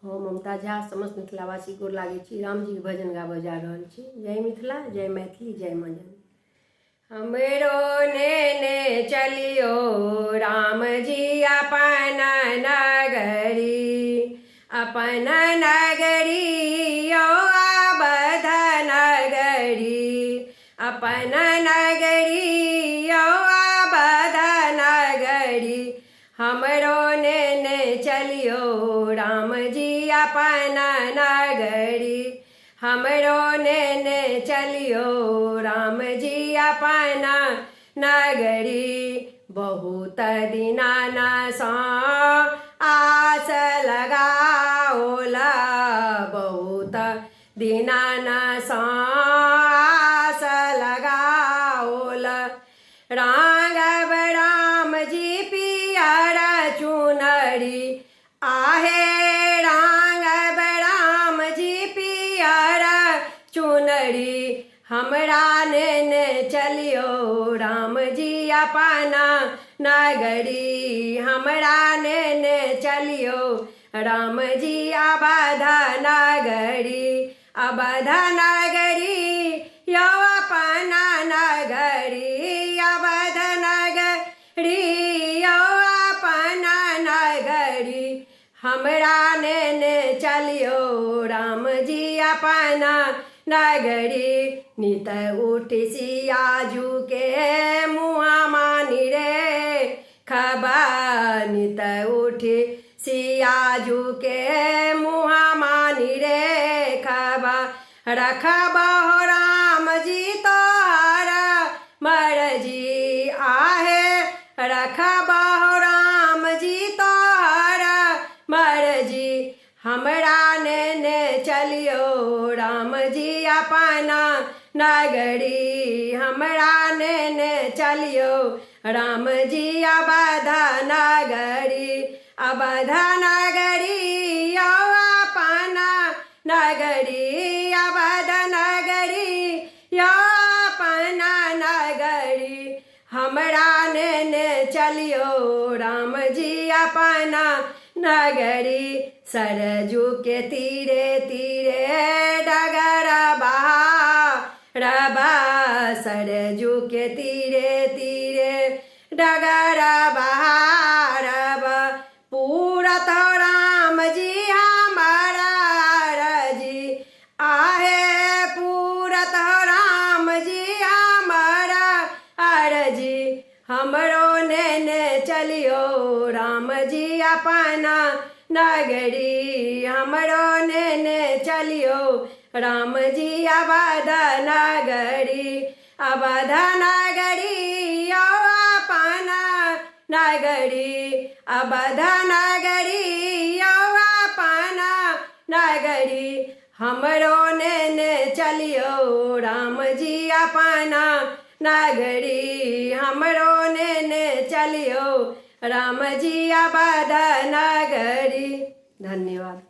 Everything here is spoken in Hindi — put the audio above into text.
हम ममता झा समस्त मिथिलावासी गोर लागै छी। राम जी के भजन गाबऽ जा रहल छी। जय मिथिला, जय मैथिली, जय मजन। हमरो नेने चलियो राम जी अपन नगरी, अपन नगरी यो अवध नगरी, अपन नगरी यो अवध नगरी। हमरो नेने चलियो राम जी अपन नगरी, हमरो नेने चलियो राम जी अपन नगरी। बहुत दिना न सा आस लगाओला, बहुत दिना न सा आस लगाओला। रांगब राम जी पियर चुनरी, आहे रांगब राम जी पियर चुनरी। हमरा नेने चलियो राम जी अपन नगरी, हमरा नेने चलियो राम जी अवध नगरी, अवध नगरी यो अपन नगरी, अवध नगरी यो अपन नगरी। हमरा नेने चलियो राम जी अपन नगरी। नित उठ सियाजू के मुँहा मानी रे खबर, नित उठ सियाजू के मुँहा मानी रे खबर। रखबहो राम जी तोहर मर्जी, आहे रखबहो राम जी तोहर मर्जी। हमरा नेने चलियो राम जी अपन नगरी, हमरा नेने चलियो राम जी अवध नगरी, अवध नगरी यो अपन नगरी, अवध नगरी यो अपन नगरी। हमरा नेने चलियो राम जी अपन नगरी। सरजू के तीरे तीरे डगर बहा, सरजू के तीरे तीरे डगर बहारब। पूरत राम जी हमारा रजी, आहे पूरत राम जी हमारा अरजी। हमरो नेने चलियो राम जी अपन नगरी, हमरो नेने चलियो राम जी अवध नगरी, अवध नगरी यो अपन नगरी, अवध नगरी यो अपन नगरी। हमरो नेने चलियो राम जी अपन नगरी, हमरो नेने चलियो राम जी अवध नगरी। धन्यवाद।